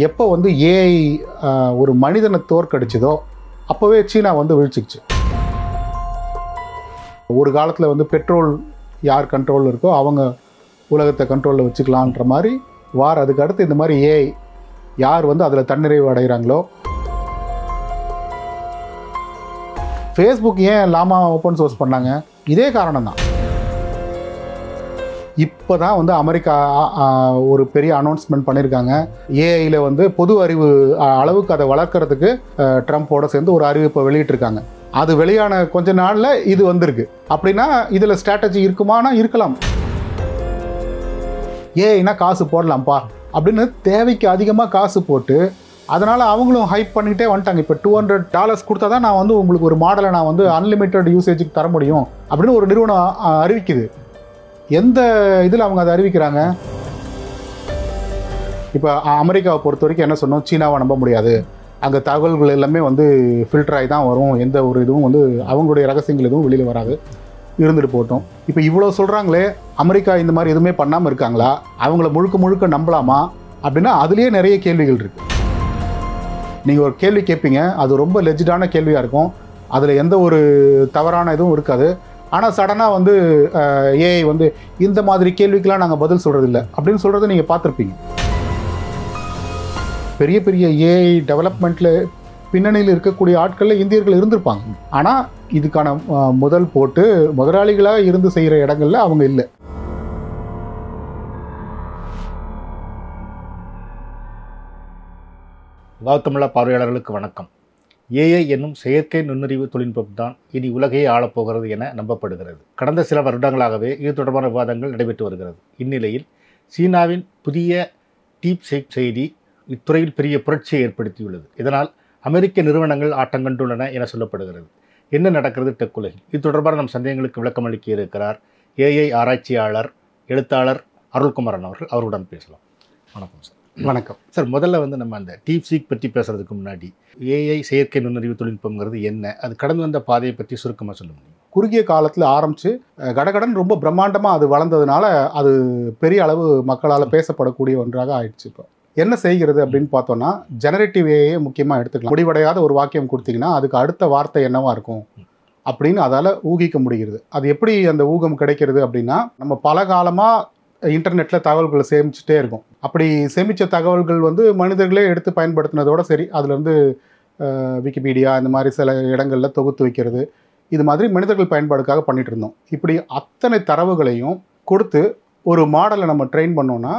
எப்போ வந்து ஏஐ ஒரு மனிதனை தோற்கடிச்சதோ அப்போவே சீனா வந்து வீழ்ச்சிச்சு. ஒரு காலத்தில் வந்து பெட்ரோல் யார் கண்ட்ரோலில் இருக்கோ அவங்க உலகத்தை கண்ட்ரோலில் வச்சுக்கலான்ற மாதிரி அதுக்கு அடுத்து இந்த மாதிரி ஏஐ யார் வந்து அதில் தன்னிறைவு அடைகிறாங்களோ. ஃபேஸ்புக் ஏன் லாமா ஓப்பன் சோர்ஸ் பண்ணாங்க? இதே காரணம் தான். இப்போ தான் வந்து அமெரிக்கா ஒரு பெரிய அனௌன்ஸ்மெண்ட் பண்ணியிருக்காங்க. ஏஐயில் வந்து பொது அறிவு அளவுக்கு அதை வளர்க்குறதுக்கு ட்ரம்ப்போட சேர்ந்து ஒரு அறிவிப்பை வெளியிட்டிருக்காங்க. அது வெளியான கொஞ்ச நாளில் இது வந்திருக்கு. அப்படின்னா இதில் ஸ்ட்ராட்டஜி இருக்குமானா இருக்கலாம். ஏஐனா காசு போடலாம்ப்பா அப்படின்னு தேவைக்கு அதிகமாக காசு போட்டு அதனால் அவங்களும் ஹைப் பண்ணிக்கிட்டே வந்துட்டாங்க. இப்போ $200 கொடுத்தா தான் நான் வந்து உங்களுக்கு ஒரு மாடலை நான் வந்து அன்லிமிட்டட் யூசேஜுக்கு தர முடியும் அப்படின்னு ஒரு நிறுவனம் அறிவிக்குது. எந்த இதில் அவங்க அதை அறிவிக்கிறாங்க? இப்போ அமெரிக்காவை பொறுத்த வரைக்கும் என்ன சொன்னோம், சீனாவை நம்ப முடியாது, அங்கே தகவல்கள் எல்லாமே வந்து ஃபில்டர் ஆகி தான் வரும், எந்த ஒரு இதுவும் வந்து அவங்களுடைய ரகசியங்கள் எதுவும் வெளியில் வராது, இருந்துட்டு போட்டோம். இப்போ இவ்வளோ சொல்கிறாங்களே, அமெரிக்கா இந்த மாதிரி எதுவுமே பண்ணாமல் இருக்காங்களா, அவங்கள முழுக்க முழுக்க நம்பலாமா அப்படின்னா அதுலேயே நிறைய கேள்விகள் இருக்குது. நீங்கள் ஒரு கேள்வி கேட்பீங்க, அது ரொம்ப லெஜிடான கேள்வியாக இருக்கும், அதில் எந்த ஒரு தவறான இதுவும் இருக்காது. ஆனால் சடனாக வந்து ஏஐ வந்து இந்த மாதிரி கேள்விக்கெலாம் நாங்கள் பதில் சொல்கிறதில்ல அப்படின்னு சொல்கிறத நீங்கள் பார்த்துருப்பீங்க. பெரிய பெரிய ஏஐ டெவலப்மெண்ட்டில் பின்னணியில் இருக்கக்கூடிய ஆட்களில் இந்தியர்கள் இருந்திருப்பாங்க. ஆனால் இதுக்கான முதல் போட்டு முதலாளிகளாக இருந்து செய்கிற இடங்களில் அவங்க இல்லை. வாத்தமிழா பார்வையாளர்களுக்கு வணக்கம். ஏஐ என்னும் செயற்கை நுண்ணறிவு தொழில்நுட்பம் தான் இனி உலகையே ஆளப்போகிறது என நம்பப்படுகிறது. கடந்த சில வருடங்களாகவே இது தொடர்பான விவாதங்கள் நடைபெற்று வருகிறது. இந்நிலையில் சீனாவின் புதிய டீப் சீக் செயலி இத்துறையில் பெரிய புரட்சியை ஏற்படுத்தியுள்ளது. இதனால் அமெரிக்க நிறுவனங்கள் ஆட்டங்கண்டுள்ளன என சொல்லப்படுகிறது. என்ன நடக்கிறது டெக் உலகில்? இது தொடர்பான நம் சந்தேகங்களுக்கு விளக்கம் அளிக்க இருக்கிறார் ஏஐ ஆராய்ச்சியாளர் எழுத்தாளர் அருள்குமாரன் அவர்கள். அவருடன் பேசலாம். வணக்கம் சார். வணக்கம் சார். முதல்ல வந்து நம்ம அந்த டீப் சீக் பற்றி பேசுறதுக்கு முன்னாடி ஏஐ செயற்கை நுண்ணறிவு தொழில்நுட்பங்கிறது என்ன, அது கடந்து வந்த பாதையை பற்றி சுருக்கமாக சொல்ல முடியும்? குறுகிய காலத்தில் ஆரம்பித்து கடகடன் ரொம்ப பிரம்மாண்டமாக அது வளர்ந்ததுனால அது பெரிய அளவு மக்களால் பேசப்படக்கூடிய ஒன்றாக ஆயிடுச்சு. இப்போ என்ன செய்கிறது அப்படின்னு பார்த்தோன்னா, ஜெனரேட்டிவ் ஏஐயை முக்கியமாக எடுத்துக்கலாம். முடிவடையாத ஒரு வாக்கியம் கொடுத்தீங்கன்னா அதுக்கு அடுத்த வார்த்தை என்னவாக இருக்கும் அப்படின்னு அதால் ஊகிக்க முடிகிறது. அது எப்படி அந்த ஊகம் கிடைக்கிறது அப்படின்னா, நம்ம பல காலமாக இன்டர்நெட்டில் தகவல்களை சேமிச்சுட்டே இருக்கும். அப்படி சேமித்த தகவல்கள் வந்து மனிதர்களே எடுத்து பயன்படுத்தினதோடு சரி, அதுலேருந்து விக்கிபீடியா இந்த மாதிரி சில இடங்களில் தொகுத்து வைக்கிறது, இது மாதிரி மனிதர்கள் பயன்பாடுக்காக பண்ணிகிட்டு இருந்தோம். இப்படி அத்தனை தரவுகளையும் கொடுத்து ஒரு மாடலை நம்ம ட்ரெயின் பண்ணோன்னா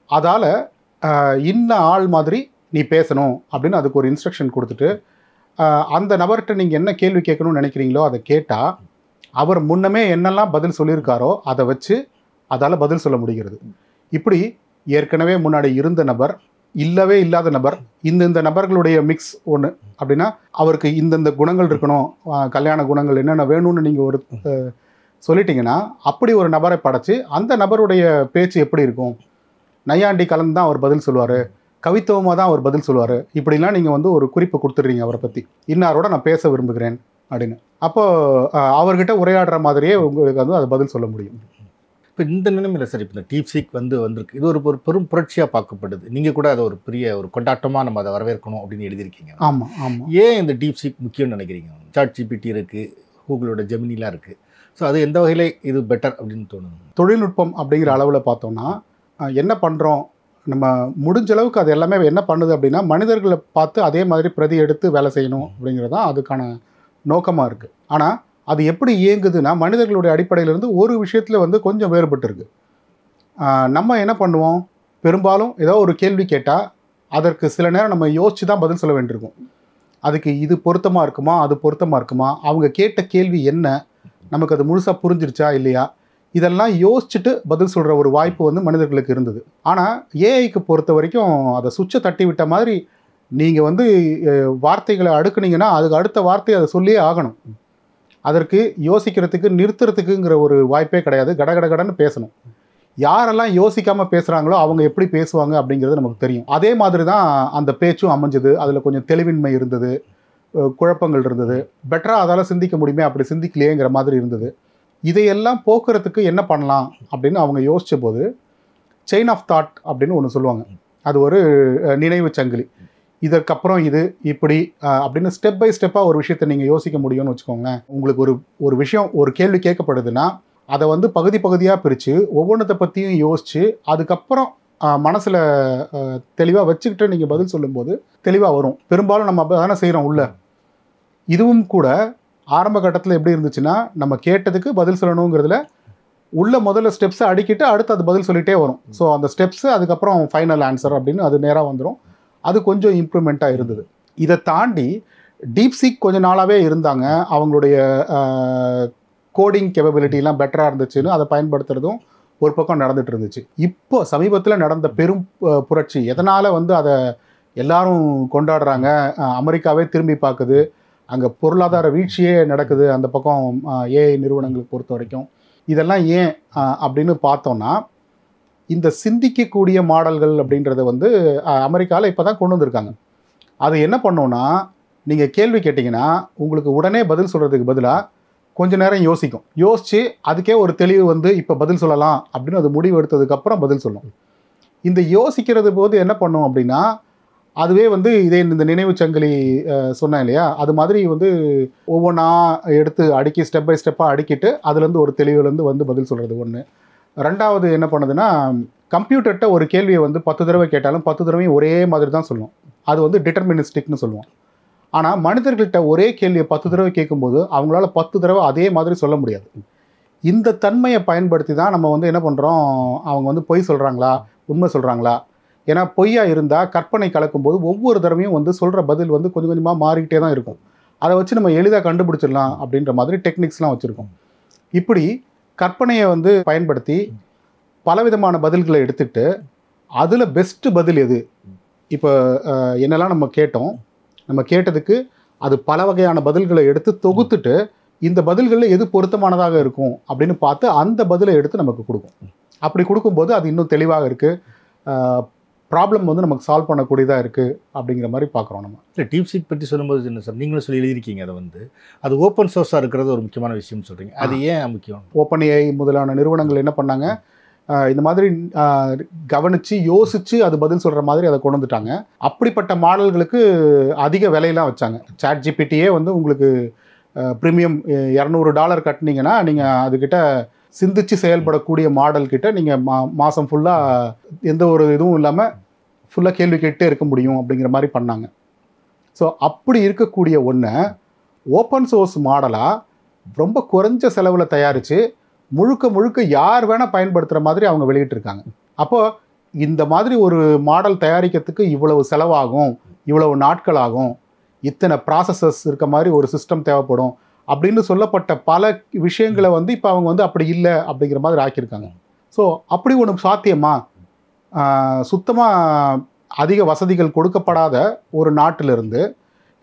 அதால் இன்ன ஆள் மாதிரி நீ பேசணும் அப்படின்னு அதுக்கு ஒரு இன்ஸ்ட்ரக்ஷன் கொடுத்துட்டு அந்த நபர்கிட்ட நீங்கள் என்ன கேள்வி கேட்கணும்னு நினைக்கிறீங்களோ அதை கேட்டால் அவர் முன்னமே என்னெல்லாம் பதில் சொல்லியிருக்காரோ அதை வச்சு அதால் பதில் சொல்ல முடிகிறது. இப்படி ஏற்கனவே முன்னாடி இருந்த நபர், இல்லவே இல்லாத நபர், இந்த நபர்களுடைய மிக்ஸ் ஒன்று அப்படின்னா அவருக்கு இந்தந்த குணங்கள் இருக்கணும், கல்யாண குணங்கள் என்னென்ன வேணும்னு நீங்கள் ஒரு சொல்லிட்டீங்கன்னா அப்படி ஒரு நபரை படைச்சி அந்த நபருடைய பேச்சு எப்படி இருக்கும், நையாண்டி கலந்து தான் அவர் பதில் சொல்லுவார், கவித்துவமாக தான் அவர் பதில் சொல்லுவார், இப்படிலாம் நீங்கள் வந்து ஒரு குறிப்பு கொடுத்துட்றீங்க அவரை பற்றி, இன்னாரோட நான் பேச விரும்புகிறேன் அப்படின்னு. அப்போது அவர்கிட்ட உரையாடுற மாதிரியே உங்களுக்கு வந்து அதை பதில் சொல்ல முடியும். இப்போ இந்த நிலைமையில் சார், இப்போ இந்த டீப் சீக் வந்திருக்கு, இது ஒரு பெரும் புரட்சியாக பார்க்கப்படுது. நீங்கள் கூட அதை ஒரு பெரிய ஒரு கொண்டாட்டமாக நம்ம அதை வரவேற்கணும் அப்படின்னு எழுதியிருக்கீங்க. ஆமாம் ஆமாம். ஏன் இந்த டீப் சீக் முக்கியம்னு நினைக்கிறீங்க? ChatGPT இருக்குது, கூகுளோட ஜெமினிலாம் இருக்குது. ஸோ அது எந்த வகையில் இது பெட்டர் அப்படின்னு தோணுது? தொழில்நுட்பம் அப்படிங்கிற அளவில் பார்த்தோம்னா என்ன பண்ணுறோம், நம்ம முடிஞ்ச அளவுக்கு அது எல்லாமே என்ன பண்ணுது அப்படின்னா மனிதர்களை பார்த்து அதே மாதிரி பிரதி எடுத்து வேலை செய்யணும் அப்படிங்கிறது தான் அதுக்கான நோக்கமாக இருக்குது. ஆனால் அது எப்படி இயங்குதுன்னா மனிதர்களுடைய அடிப்படையிலேருந்து ஒரு விஷயத்தில் வந்து கொஞ்சம் வேறுபட்டு இருக்குது. நம்ம என்ன பண்ணுவோம், பெரும்பாலும் ஏதோ ஒரு கேள்வி கேட்டால் அதற்கு சில நேரம் நம்ம யோசித்து தான் பதில் சொல்ல வேண்டியிருக்கும். அதுக்கு இது பொருத்தமாக இருக்குமா, அது பொருத்தமாக இருக்குமா, அவங்க கேட்ட கேள்வி என்ன, நமக்கு அது முழுசாக புரிஞ்சிருச்சா இல்லையா, இதெல்லாம் யோசிச்சுட்டு பதில் சொல்கிற ஒரு வாய்ப்பு வந்து மனிதர்களுக்கு இருந்தது. ஆனால் ஏஐக்கு பொறுத்த வரைக்கும் அதை சுவிட்சை தட்டி விட்ட மாதிரி நீங்கள் வந்து வார்த்தைகளை அடுக்குனீங்கன்னா அதுக்கு அடுத்த வார்த்தையை அதை சொல்லியே ஆகணும். அதற்கு யோசிக்கிறதுக்கு நிறுத்துறதுக்குங்கிற ஒரு வாய்ப்பே கிடையாது. கடன்னு பேசணும். யாரெல்லாம் யோசிக்காமல் பேசுகிறாங்களோ அவங்க எப்படி பேசுவாங்க அப்படிங்கிறது நமக்கு தெரியும். அதே மாதிரி தான் அந்த பேச்சும் அமைஞ்சது. அதில் கொஞ்சம் தெளிவின்மை இருந்தது, குழப்பங்கள் இருந்தது, பெட்டராக அதால் சிந்திக்க முடியுமே, அப்படி சிந்திக்கலையேங்கிற மாதிரி இருந்தது. இதையெல்லாம் போக்குறதுக்கு என்ன பண்ணலாம் அப்படின்னு அவங்க யோசித்த போது செயின் ஆஃப் தாட் அப்படின்னு ஒன்று சொல்லுவாங்க. அது ஒரு நினைவு சங்கிலி. இதற்கப்புறம் இது இப்படி அப்படின்னு ஸ்டெப் பை ஸ்டெப்பாக ஒரு விஷயத்தை நீங்கள் யோசிக்க முடியும்னு வச்சுக்கோங்களேன். உங்களுக்கு ஒரு விஷயம் ஒரு கேள்வி கேட்கப்படுதுன்னா அதை வந்து பகுதி பகுதியாக பிரித்து ஒவ்வொன்றத்தை பற்றியும் யோசித்து அதுக்கப்புறம் மனசில் தெளிவாக வச்சுக்கிட்டு நீங்கள் பதில் சொல்லும்போது தெளிவாக வரும். பெரும்பாலும் நம்ம அப்போ தானே செய்கிறோம் உள்ள. இதுவும் கூட ஆரம்ப கட்டத்தில் எப்படி இருந்துச்சுன்னா நம்ம கேட்டதுக்கு பதில் சொல்லணுங்கிறதுல உள்ள முதல்ல ஸ்டெப்ஸை அடிக்கிட்டு அடுத்து அது பதில் சொல்லிகிட்டே வரும். ஸோ அந்த ஸ்டெப்ஸு அதுக்கப்புறம் ஃபைனல் ஆன்சர் அப்படின்னு அது நேராக வந்துடும். அது கொஞ்சம் இம்ப்ரூவ்மெண்ட்டாக இருந்தது. இதை தாண்டி டீப்சீக் கொஞ்ச நாளாகவே இருந்தாங்க. அவங்களுடைய கோடிங் கேப்பபிலிட்டிலாம் பெட்டராக இருந்துச்சுன்னு அதை பயன்படுத்துகிறதும் ஒரு பக்கம் நடந்துட்டு இருந்துச்சு. இப்போ சமீபத்தில் நடந்த பெரும் புரட்சி எதனால் வந்து அதை எல்லாரும் கொண்டாடுறாங்க, அமெரிக்காவே திரும்பி பார்க்குது, அங்கே பொருளாதார வீழ்ச்சியே நடக்குது அந்த பக்கம் ஏஐ நிறுவனங்களுக்கு பொறுத்த வரைக்கும். இதெல்லாம் ஏன் அப்படின்னு பார்த்தோன்னா இந்த சிந்திக்கக்கூடிய மாடல்கள் அப்படின்றத வந்து அமெரிக்காவில் இப்போ தான் கொண்டு வந்திருக்காங்க. அது என்ன பண்ணோன்னா நீங்கள் கேள்வி கேட்டிங்கன்னா உங்களுக்கு உடனே பதில் சொல்கிறதுக்கு பதிலாக கொஞ்ச நேரம் யோசித்து அதுக்கே ஒரு தெளிவு வந்து இப்போ பதில் சொல்லலாம் அப்படின்னு அது முடிவு எடுத்ததுக்கப்புறம் பதில் சொல்லும். இந்த யோசிக்கிறது போது என்ன பண்ணும் அப்படின்னா அதுவே வந்து இதே இந்த நினைவு சங்கிலி சொன்னேன் இல்லையா, அது மாதிரி வந்து ஒவ்வொன்றா எடுத்து அடுக்கி ஸ்டெப் பை ஸ்டெப்பாக அடுக்கிட்டு அதுலேருந்து ஒரு தெளிவுலேருந்து வந்து பதில் சொல்கிறது ஒன்று. ரெண்டாவது என்ன பண்ணுதுன்னா கம்ப்யூட்டர்கிட்ட ஒரு கேள்வியை வந்து 10 தடவை கேட்டாலும் 10 தடவையும் ஒரே மாதிரி தான் சொல்லும். அது வந்து டிட்டர்மினிஸ்டிக்னு சொல்லுவோம். ஆனால் மனிதர்கள்ட்ட ஒரே கேள்வியை 10 தடவை கேட்கும்போது அவங்களால 10 தடவை அதே மாதிரி சொல்ல முடியாது. இந்த தன்மையை பயன்படுத்தி தான் நம்ம வந்து என்ன பண்ணுறோம், அவங்க வந்து பொய் சொல்கிறாங்களா உண்மை சொல்கிறாங்களா. ஏன்னா பொய்யா இருந்தால் கற்பனை கலக்கும்போது ஒவ்வொரு தடவையும் வந்து சொல்கிற பதில் வந்து கொஞ்சம் கொஞ்சமாக மாறிக்கிட்டே தான் இருக்கும். அதை வச்சு நம்ம எளிதாக கண்டுபிடிச்சிடலாம் அப்படின்ற மாதிரி டெக்னிக்ஸ்லாம் வச்சுருக்கோம். இப்படி கற்பனையை வந்து பயன்படுத்தி பலவிதமான பதில்களை எடுத்துக்கிட்டு அதில் பெஸ்ட்டு பதில் எது, இப்போ என்னெல்லாம் நம்ம கேட்டோம், நம்ம கேட்டதுக்கு அது பல வகையான பதில்களை எடுத்து தொகுத்துட்டு இந்த பதில்களில் எது பொருத்தமானதாக இருக்கும் அப்படின்னு பார்த்து அந்த பதிலை எடுத்து நமக்கு கொடுக்கும். அப்படி கொடுக்கும்போது அது இன்னும் தெளிவாக இருக்குது, ப்ராப்ளம் வந்து நமக்கு சால்வ் பண்ணக்கூடியதாக இருக்குது அப்படிங்கிற மாதிரி பார்க்குறோம் நம்ம. இல்லை டீப்சீக் பற்றி சொல்லும்போது என்ன சார், நீங்களும் சொல்லி எழுதியிருக்கீங்க அதை வந்து அது ஓப்பன் சோர்ஸாக இருக்கிறது ஒரு முக்கியமான விஷயம்னு சொல்கிறீங்க. அது ஏன் முக்கியம்? ஓப்பன் ஏஐ முதலான நிறுவனங்கள் என்ன பண்ணாங்க, இந்த மாதிரி கவனித்து யோசித்து அது பதில் சொல்கிற மாதிரி அதை கொண்டு வந்துட்டாங்க. அப்படிப்பட்ட மாடல்களுக்கு அதிக விலையெல்லாம் வச்சாங்க. சாட் ஜிபிடியே வந்து உங்களுக்கு ப்ரீமியம் $200 கட்டினீங்கன்னா நீங்கள் அதுக்கிட்ட சிந்திச்சு செயல்படக்கூடிய மாடல் கிட்ட நீங்கள் மாதம் ஃபுல்லாக எந்த ஒரு இதுவும் இல்லாமல் ஃபுல்லாக கேள்வி கேட்டே இருக்க முடியும் அப்படிங்கிற மாதிரி பண்ணாங்க. ஸோ அப்படி இருக்கக்கூடிய ஒன்றை ஓப்பன் சோர்ஸ் மாடலாக ரொம்ப குறைஞ்ச செலவில் தயாரித்து முழுக்க யார் வேணால் பயன்படுத்துகிற மாதிரி அவங்க வெளியிட்டிருக்காங்க. அப்போது இந்த மாதிரி ஒரு மாடல் தயாரிக்கிறதுக்கு இவ்வளவு செலவாகும், இவ்வளவு நாட்கள் ஆகும், இத்தனை ப்ராசஸஸ் இருக்க மாதிரி ஒரு சிஸ்டம் தேவைப்படும் அப்படின்னு சொல்லப்பட்ட பல விஷயங்களை வந்து இப்போ அவங்க வந்து அப்படி இல்லை அப்படிங்கிற மாதிரி ஆக்கியிருக்காங்க. ஸோ அப்படி ஒன்று சாத்தியமா, சுத்தமாக அதிக வசதிகள் கொடுக்கப்படாத ஒரு நாட்டிலிருந்து,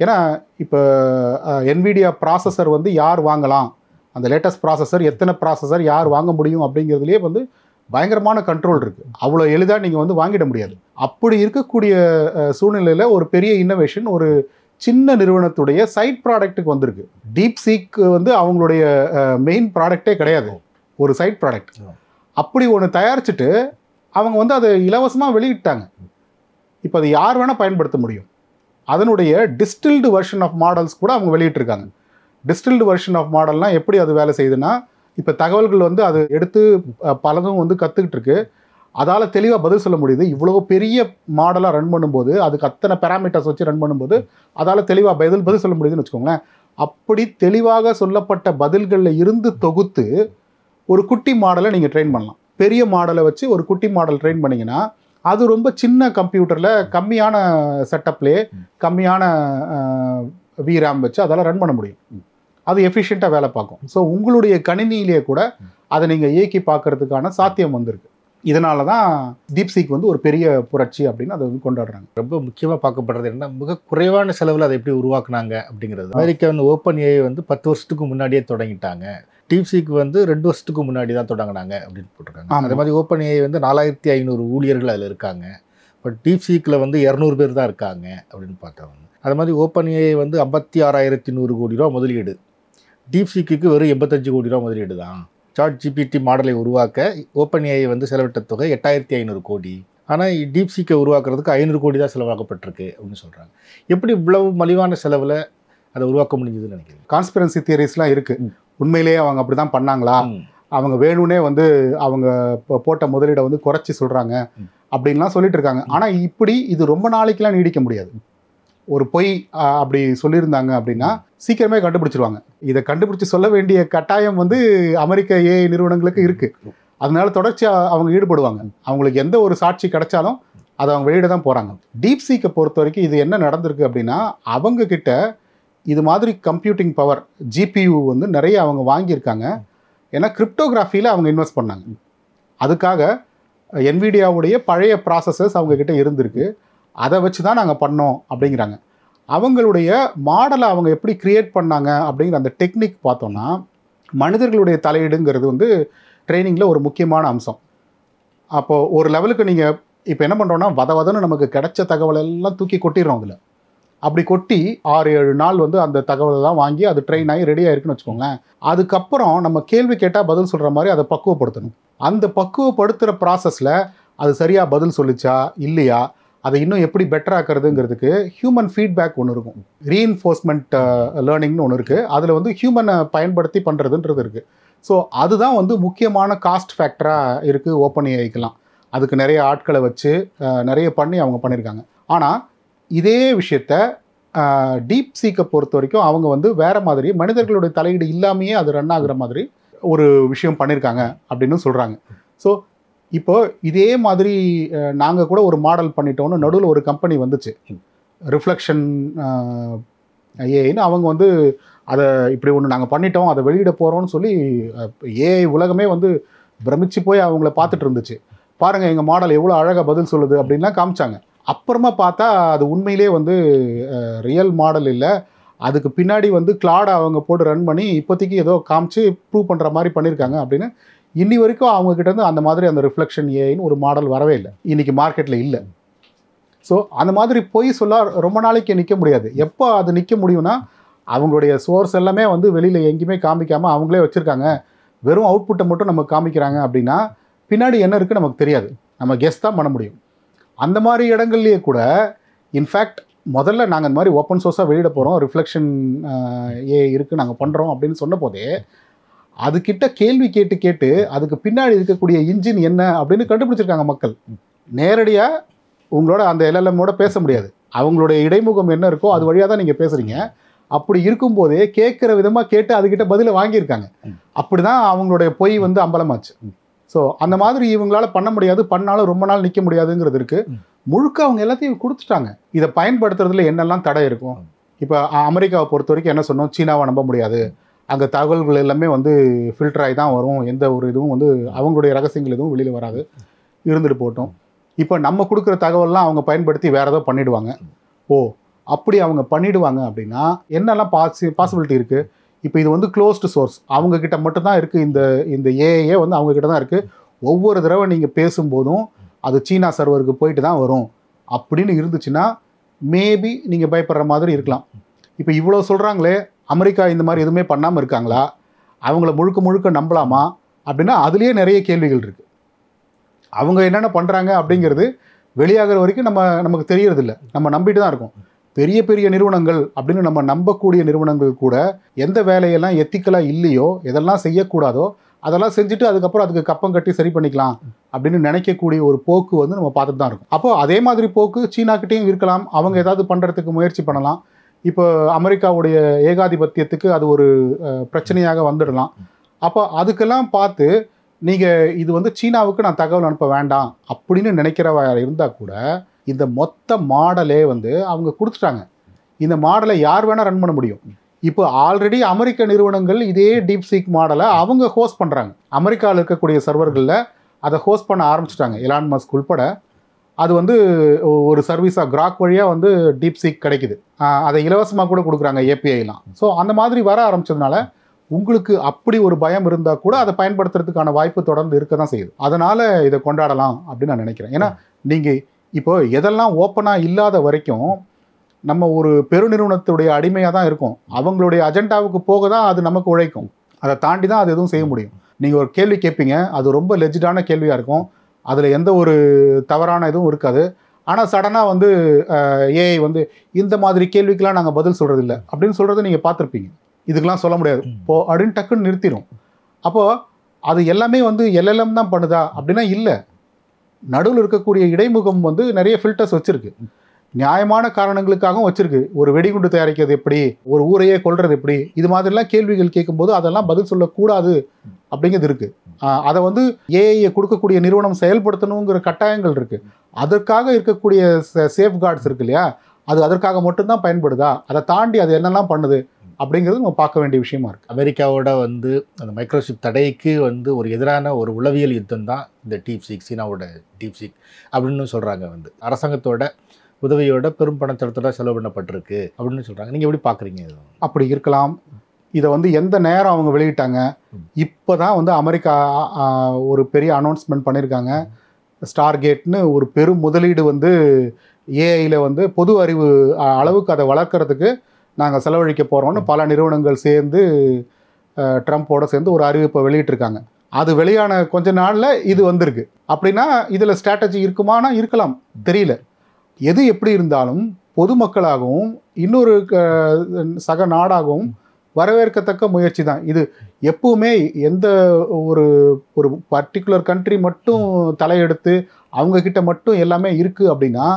ஏன்னா இப்போ NVIDIA ப்ராசஸர் வந்து யார் வாங்கலாம், அந்த லேட்டஸ்ட் ப்ராசஸர் எத்தனை ப்ராசஸர் யார் வாங்க முடியும் அப்படிங்கிறதுலே வந்து பயங்கரமான கண்ட்ரோல் இருக்குது. அவ்வளோ எளிதாக நீங்கள் வந்து வாங்கிட முடியாது. அப்படி இருக்கக்கூடிய சூழ்நிலையில் ஒரு பெரிய இன்னோவேஷன் ஒரு சின்ன நிறுவனத்துடைய சைட் ப்ராடக்ட்டுக்கு வந்திருக்கு. டீப்சீக் வந்து அவங்களுடைய மெயின் ப்ராடக்டே கிடையாது, ஒரு சைட் ப்ராடக்ட். அப்படி ஒன்று தயாரிச்சுட்டு அவங்க வந்து அதை இலவசமாக வெளியிட்டாங்க. இப்போ அது யார் வேணால் பயன்படுத்த முடியும். அதனுடைய டிஸ்டில்டு வெர்ஷன் ஆஃப் மாடல்ஸ் கூட அவங்க வெளியிட்டிருக்காங்க. டிஸ்டில்டு வெர்ஷன் ஆஃப் மாடல்னால் எப்படி அது வேலை செய்யுதுன்னா, இப்போ தகவல்கள் வந்து அது எடுத்து பலதும் வந்து கற்றுக்கிட்டு இருக்கு, அதால் தெளிவாக பதில் சொல்ல முடியுது. இவ்வளோ பெரிய மாடலாக ரன் பண்ணும்போது, அதுக்கு அத்தனை பேராமீட்டர்ஸ் வச்சு ரன் பண்ணும்போது அதால் தெளிவாக பதில் சொல்ல முடியுதுன்னு வச்சுக்கோங்களேன். அப்படி தெளிவாக சொல்லப்பட்ட பதில்களில் இருந்து தொகுத்து ஒரு குட்டி மாடலை நீங்கள் ட்ரெயின் பண்ணலாம். பெரிய மாடலை வச்சு ஒரு குட்டி மாடல் ட்ரெயின் பண்ணிங்கன்னா அது ரொம்ப சின்ன கம்ப்யூட்டரில் கம்மியான செட்டப்லேயே கம்மியான விராம் வச்சு அதால் ரன் பண்ண முடியும். அது எஃபிஷியண்ட்டாக வேலை பார்க்கும். ஸோ உங்களுடைய கணினியிலேயே கூட அதை நீங்கள் இயக்கி பார்க்கறதுக்கான சாத்தியம் வந்திருக்கு. இதனால தான் டீப்சீக் வந்து ஒரு பெரிய புரட்சி அப்படின்னு அதை வந்து கொண்டாடுறாங்க. ரொம்ப முக்கியமாக பார்க்கப்படுறது என்ன, மிக குறைவான செலவில் அதை எப்படி உருவாக்குனாங்க அப்படிங்கிறது. அமெரிக்கா வந்து ஓப்பன் ஏஐ வந்து 10 வருஷத்துக்கு முன்னாடியே தொடங்கிட்டாங்க, டீப்சீக் வந்து 2 வருஷத்துக்கு முன்னாடி தான் தொடங்கினாங்க அப்படின்னு போட்டிருக்காங்க. அதே மாதிரி ஓப்பன் ஏஐ வந்து 4500 ஊழியர்கள் அதில் இருக்காங்க. பட் டீப்சீக்கில் வந்து 200 பேர் தான் இருக்காங்க அப்படின்னு பார்த்தாங்க. அது மாதிரி ஓப்பன் ஏஐ வந்து 56,100 கோடி ரூபா முதலீடு, டீப்சீக்கு வெறும் 85 கோடி ரூபா முதலீடு தான். சாட் ஜிபிடி மாடலை உருவாக்க ஓப்பன் ஏஐ வந்து செலவிட்ட தொகை 8500 கோடி. ஆனால் டீப்சீக்கை உருவாக்குறதுக்கு 500 கோடி தான் செலவாக்கப்பட்டிருக்கு அப்படின்னு சொல்கிறாங்க. எப்படி இவ்வளவு மலிவான செலவில் அதை உருவாக்க முடிஞ்சதுன்னு நினைக்கிறீங்க? கான்ஸ்பிரன்சி தியரிஸ்லாம் இருக்கு. உண்மையிலேயே அவங்க அப்படி தான் பண்ணாங்களா, அவங்க வேணும்னே வந்து அவங்க போட்ட முதலீடை வந்து குறைச்சி சொல்கிறாங்க அப்படின்லாம் சொல்லிட்டு இருக்காங்க. ஆனால் இப்படி இது ரொம்ப நாளைக்கெல்லாம் நீடிக்க முடியாது. ஒரு பொய் அப்படி சொல்லியிருந்தாங்க அப்படின்னா சீக்கிரமே கண்டுபிடிச்சிருவாங்க. இதை கண்டுபிடிச்சி சொல்ல வேண்டிய கட்டாயம் வந்து அமெரிக்க ஏஐ நிறுவனங்களுக்கு இருக்குது. அதனால தொடர்ச்சியாக அவங்க ஈடுபடுவாங்க. அவங்களுக்கு எந்த ஒரு சாட்சி கிடைச்சாலும் அதை அவங்க வெளியிட தான் போகிறாங்க. டீப்சீக்கை பொறுத்த வரைக்கும் இது என்ன நடந்திருக்கு அப்படின்னா, அவங்க கிட்ட இது மாதிரி கம்ப்யூட்டிங் பவர் ஜிபியு வந்து நிறைய அவங்க வாங்கியிருக்காங்க. ஏன்னா கிரிப்டோகிராஃபியில் அவங்க இன்வெஸ்ட் பண்ணாங்க. அதுக்காக என்விடியாவுடைய பழைய ப்ராசஸஸ் அவங்கக்கிட்ட இருந்திருக்கு. அதை வச்சு தான் நாங்கள் பண்ணோம் அப்படிங்கிறாங்க. அவங்களுடைய மாடலை அவங்க எப்படி க்ரியேட் பண்ணாங்க அப்படிங்கிற அந்த டெக்னிக் பார்த்தோன்னா, மனிதர்களுடைய தலையீடுங்கிறது வந்து ட்ரைனிங்கில் ஒரு முக்கியமான அம்சம். அப்போது ஒரு லெவலுக்கு நீங்கள் இப்போ என்ன பண்ணுறோன்னா, வதன்னு நமக்கு கிடைச்ச தகவல் எல்லாம் தூக்கி கொட்டிடுறோம். அதில் அப்படி கொட்டி 6-7 நாள் வந்து அந்த தகவலெல்லாம் வாங்கி அது ட்ரெயின் ஆகி ரெடியாக இருக்குன்னு வச்சுக்கோங்களேன். அதுக்கப்புறம் நம்ம கேள்வி கேட்டால் பதில் சொல்கிற மாதிரி அதை பக்குவப்படுத்தணும். அந்த பக்குவப்படுத்துகிற ப்ராசஸில் அது சரியாக பதில் சொல்லிச்சா இல்லையா, அதை இன்னும் எப்படி பெட்டர் ஆக்கிறதுங்கிறதுக்கு ஹியூமன் ஃபீட்பேக் ஒன்று இருக்கும். ரீஇன்ஃபோர்ஸ்மெண்ட் லேர்னிங்னு ஒன்று இருக்குது. அதில் வந்து ஹியூமனை பயன்படுத்தி பண்ணுறதுன்றது இருக்குது. ஸோ அதுதான் வந்து முக்கியமான காஸ்ட் ஃபேக்டராக இருக்குது ஓப்பன் ஏஐக்கெலாம். அதுக்கு நிறைய ஆட்களை வச்சு நிறைய பண்ணி அவங்க பண்ணியிருக்காங்க. ஆனால் இதே விஷயத்த டீப்சீக்கை பொறுத்த வரைக்கும் அவங்க வந்து வேறு மாதிரி மனிதர்களுடைய தலையீடு இல்லாமையே அது ரன் ஆகுற மாதிரி ஒரு விஷயம் பண்ணியிருக்காங்க அப்படின்னு சொல்கிறாங்க. ஸோ இப்போ இதே மாதிரி நாங்கள் கூட ஒரு மாடல் பண்ணிட்டோன்னு நடுவில் ஒரு கம்பெனி வந்துச்சு, ரிஃப்ளெக்ஷன் ஏஐன்னு. அவங்க வந்து அதை இப்படி ஒன்று நாங்கள் பண்ணிட்டோம், அதை வெளியிட போகிறோம்னு சொல்லி ஏஐ உலகமே வந்து பிரமிச்சு போய் அவங்கள பார்த்துட்டு இருந்துச்சு. பாருங்கள் எங்கள் மாடல் எவ்வளோ அழகாக பதில் சொல்லுது அப்படின்லாம் காமிச்சாங்க. அப்புறமா பார்த்தா அது உண்மையிலே வந்து ரியல் மாடல் இல்லை. அதுக்கு பின்னாடி வந்து கிளாடை அவங்க போட்டு ரன் பண்ணி இப்போதைக்கு ஏதோ காமிச்சு ப்ரூவ் பண்ணுற மாதிரி பண்ணியிருக்காங்க அப்படின்னு. இன்னி வரைக்கும் அவங்கக்கிட்டேருந்து அந்த மாதிரி அந்த ரிஃப்ளெக்ஷன் ஏஐன்னு ஒரு மாடல் வரவே இல்லை, இன்றைக்கி மார்க்கெட்டில் இல்லை. ஸோ அந்த மாதிரி போய் சொல்ல ரொம்ப நாளைக்கு நிற்க முடியாது. எப்போ அது நிற்க முடியும்னா, அவங்களுடைய சோர்ஸ் எல்லாமே வந்து வெளியில் எங்கேயுமே காமிக்காமல் அவங்களே வச்சுருக்காங்க, வெறும் அவுட்புட்டை மட்டும் நம்ம காமிக்கிறாங்க அப்படின்னா பின்னாடி என்ன இருக்குன்னு நமக்கு தெரியாது, நம்ம கெஸ் தான் பண்ண முடியும். அந்த மாதிரி இடங்கள்லேயே கூட இன்ஃபேக்ட் முதல்ல நாங்கள் இந்த மாதிரி ஓப்பன் சோர்ஸாக வெளியிட போகிறோம், ரிஃப்ளெக்ஷன் ஏஐ இருக்குது நாங்கள் பண்ணுறோம் அப்படின்னு சொன்ன போதே அதுக்கிட்ட கேள்வி கேட்டு கேட்டு அதுக்கு பின்னாடி இருக்கக்கூடிய இன்ஜின் என்ன அப்படின்னு கண்டுபிடிச்சிருக்காங்க மக்கள். நேரடியாக உங்களோட அந்த எல்எல்எம்மோட பேச முடியாது, அவங்களுடைய இடைமுகம் என்ன இருக்கோ அது வழியாக தான் நீங்கள் பேசுகிறீங்க. அப்படி இருக்கும்போதே கேட்குற விதமாக கேட்டு அதுக்கிட்ட பதிலை வாங்கியிருக்காங்க. அப்படி தான் அவங்களுடைய பொய் வந்து அம்பலமாச்சு. ஸோ அந்த மாதிரி இவங்களால பண்ண முடியாது, பண்ணாலும் ரொம்ப நாள் நிற்க முடியாதுங்கிறது இருக்குது. முழுக்க அவங்க எல்லாத்தையும் கொடுத்துட்டாங்க. இதை பயன்படுத்துறதுல என்னெல்லாம் தடை இருக்கும். இப்போ அமெரிக்காவை பொறுத்த வரைக்கும் என்ன சொன்னோம், சீனாவை நம்ப முடியாது, அங்கே தகவல்கள் எல்லாமே வந்து ஃபில்டர் ஆகி தான் வரும், எந்த ஒரு இதுவும் வந்து அவங்களுடைய ரகசியங்கள் எதுவும் வெளியில் வராது, இருந்துட்டு போட்டோம். இப்போ நம்ம கொடுக்குற தகவல்லாம் அவங்க பயன்படுத்தி வேறு ஏதோ பண்ணிவிடுவாங்க. ஓ அப்படி அவங்க பண்ணிவிடுவாங்க அப்படின்னா என்னெல்லாம் பாசிபிலிட்டி இருக்குது. இப்போ இது வந்து க்ளோஸ்டு சோர்ஸ், அவங்கக்கிட்ட மட்டும்தான் இருக்குது. இந்த ஏஐயே வந்து அவங்கக்கிட்ட தான் இருக்குது. ஒவ்வொரு தடவை நீங்கள் பேசும்போதும் அது சீனா சர்வருக்கு போயிட்டு தான் வரும் அப்படின்னு இருந்துச்சுன்னா மேபி நீங்கள் பயப்படுற மாதிரி இருக்கலாம். இப்போ இவ்வளோ சொல்கிறாங்களே, அமெரிக்கா இந்த மாதிரி எதுவுமே பண்ணாமல் இருக்காங்களா, அவங்கள முழுக்க முழுக்க நம்பலாமா அப்படின்னா அதுலேயே நிறைய கேள்விகள் இருக்குது. அவங்க என்னென்ன பண்ணுறாங்க அப்படிங்கிறது வெளியாகிற வரைக்கும் நமக்கு தெரியறதில்ல, நம்ம நம்பிட்டு தான் இருக்கோம். பெரிய பெரிய நிறுவனங்கள் அப்படின்னு நம்ம நம்பக்கூடிய நிறுவனங்கள் கூட எந்த வேலையெல்லாம் எத்திக்கலாக இல்லையோ, எதெல்லாம் செய்யக்கூடாதோ அதெல்லாம் செஞ்சுட்டு அதுக்கப்புறம் அதுக்கு கப்பம் கட்டி சரி பண்ணிக்கலாம் அப்படின்னு நினைக்கக்கூடிய ஒரு போக்கு வந்து நம்ம பார்த்துட்டு தான் இருக்கோம். அப்போது அதே மாதிரி போக்கு சீனாக்கிட்டேயும் இருக்கலாம், அவங்க ஏதாவது பண்ணுறதுக்கு முயற்சி பண்ணலாம். இப்போ அமெரிக்காவுடைய ஏகாதிபத்தியத்துக்கு அது ஒரு பிரச்சனையாக வந்துடலாம். அப்போ அதுக்கெல்லாம் பார்த்து நீங்கள் இது வந்து சீனாவுக்கு நான் தகவல் அனுப்ப வேண்டாம் அப்படின்னு நினைக்கிறவ இருந்தால் கூட இந்த மொத்த மாடலே வந்து அவங்க கொடுத்துட்டாங்க. இந்த மாடலை யார் வேணால் ரன் பண்ண முடியும். இப்போ ஆல்ரெடி அமெரிக்க நிறுவனங்கள் இதே டீப்சீக் மாடலை அவங்க ஹோஸ்ட் பண்ணுறாங்க. அமெரிக்காவில் இருக்கக்கூடிய சர்வர்களில் அதை ஹோஸ்ட் பண்ண ஆரம்பிச்சிட்டாங்க, எலான் மஸ்க் உள்பட. அது வந்து ஒரு சர்வீஸாக கிராக் வழியாக வந்து டீப்சீக் கிடைக்குது. அதை இலவசமாக கூட கொடுக்குறாங்க ஏபிஐலாம். ஸோ அந்த மாதிரி வர ஆரம்பித்ததுனால உங்களுக்கு அப்படி ஒரு பயம் இருந்தால் கூட அதை பயன்படுத்துறதுக்கான வாய்ப்பு தொடர்ந்து இருக்க தான் செய்யுது. அதனால் இதை கொண்டாடலாம் அப்படின்னு நான் நினைக்கிறேன். ஏன்னா நீங்கள் இப்போ எதெல்லாம் ஓப்பனாக இல்லாத வரைக்கும் நம்ம ஒரு பெருநிறுவனத்துடைய அடிமையாக தான் இருக்கும். அவங்களுடைய அஜெண்டாவுக்கு போக தான் அது நமக்கு உழைக்கும். அதை தாண்டி தான் அது எதுவும் செய்ய முடியும். நீங்கள் ஒரு கேள்வி கேட்பீங்க, அது ரொம்ப லெஜிடான கேள்வியாக இருக்கும், அதில் எந்த ஒரு தவறான இதுவும் இருக்காது. ஆனால் சடனாக வந்து ஏஐ வந்து இந்த மாதிரி கேள்விக்கெலாம் நாங்கள் பதில் சொல்கிறது இல்லை அப்படின்னு சொல்கிறத நீங்கள் பார்த்துருப்பீங்க. இதுக்கெலாம் சொல்ல முடியாது இப்போ அப்படின்னு டக்குன்னு நிறுத்திடும். அப்போது அது எல்லாமே வந்து எல்எல்எம் தான் பண்ணுதா அப்படின்னா இல்லை. நடுவில் இருக்கக்கூடிய இடைமுகம் வந்து நிறைய ஃபில்டர்ஸ் வச்சுருக்கு, நியாயமான காரணங்களுக்காகவும் வச்சுருக்கு. ஒரு வெடிகுண்டு தயாரிக்கிறது எப்படி, ஒரு ஊரையே கொல்றது எப்படி, இது மாதிரிலாம் கேள்விகள் கேட்கும்போது அதெல்லாம் பதில் சொல்லக்கூடாது அப்படிங்கிறது இருக்குது. அதை வந்து ஏஐயை கொடுக்கக்கூடிய நிறுவனம் செயல்படுத்தணுங்கிற கட்டாயங்கள் இருக்குது. அதற்காக இருக்கக்கூடிய சேஃப்கார்ட்ஸ் இருக்கு இல்லையா, அது அதற்காக மட்டும்தான் பயன்படுதா, அதை தாண்டி அது என்னெல்லாம் பண்ணுது அப்படிங்கிறது நம்ம பார்க்க வேண்டிய விஷயமா இருக்குது. அமெரிக்காவோட வந்து அந்த மைக்ரோசிப் தடைக்கு வந்து ஒரு எதிரான ஒரு உளவியல் யுத்தம் தான் இந்த டீப்சீக், சீனாவோட டீப்சீக் அப்படின்னு சொல்கிறாங்க. வந்து அரசாங்கத்தோட உதவியோட பெரும் பணத்தடத்தோட செலவு பண்ணப்பட்டிருக்கு அப்படின்னு சொல்கிறாங்க. நீங்கள் எப்படி பார்க்குறீங்க? அப்படி இருக்கலாம். இதை வந்து எந்த நேரம் அவங்க வெளியிட்டாங்க, இப்போ தான் வந்து அமெரிக்கா ஒரு பெரிய அனௌன்ஸ்மெண்ட் பண்ணியிருக்காங்க. ஸ்டார்கேட்னு ஒரு பெரும் முதலீடு வந்து ஏஐயில் வந்து பொது அறிவு அளவுக்கு அதை வளர்க்குறதுக்கு நாங்கள் செலவழிக்க போகிறோம்னு பல நிறுவனங்கள் சேர்ந்து ட்ரம்ப்போட சேர்ந்து ஒரு அறிவிப்பை வெளியிட்டிருக்காங்க. அது வெளியான கொஞ்ச நாளில் இது வந்திருக்கு. அப்படின்னா இதில் ஸ்ட்ராட்டஜி இருக்குமானா இருக்கலாம், தெரியல. எது எப்படி இருந்தாலும் பொதுமக்களாகவும் இன்னொரு சக நாடாகவும் வரவேற்கத்தக்க முயற்சி தான் இது. எப்பவுமே எந்த ஒரு ஒரு பர்டிகுலர் கண்ட்ரி மட்டும் தலையெடுத்து அவங்கக்கிட்ட மட்டும் எல்லாமே இருக்குது அப்படின்னா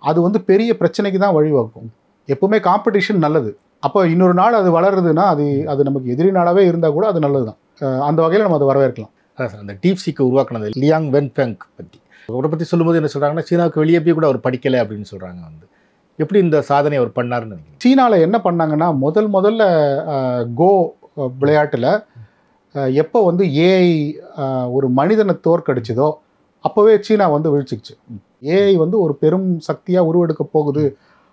அது வந்து பெரிய பிரச்சனைக்கு தான் வழிவகுக்கும். எப்பவுமே காம்படிஷன் நல்லது. அப்போ இன்னொரு நாடு அது வளருதுன்னா அது நமக்கு எதிரி நாடாகவே இருந்தால் கூட அது நல்லது தான். அந்த வகையில் நம்ம அதை வரவேற்கலாம். அதான் சார், அந்த டீப்சீக்கை உருவாக்குனது லியாங் வென்ஃபெங் பற்றி அவரை பற்றி சொல்லும்போது என்ன சொல்கிறாங்கன்னா, சீனாவுக்கு வெளியே போய் கூட அவர் படிக்கலை அப்படின்னு சொல்கிறாங்க. வந்து எப்படி இந்த சாதனை அவர் பண்ணாருன்னு நினைக்கிறேன்? சீனாவில் என்ன பண்ணாங்கன்னா, முதல்ல கோ விளையாட்டில் எப்போ வந்து ஏஐ ஒரு மனிதனை தோற்கடிச்சதோ அப்போவே சீனா வந்து வீழ்ச்சிக்குச்சு. ஏஐ வந்து ஒரு பெரும் சக்தியாக உருவெடுக்க போகுது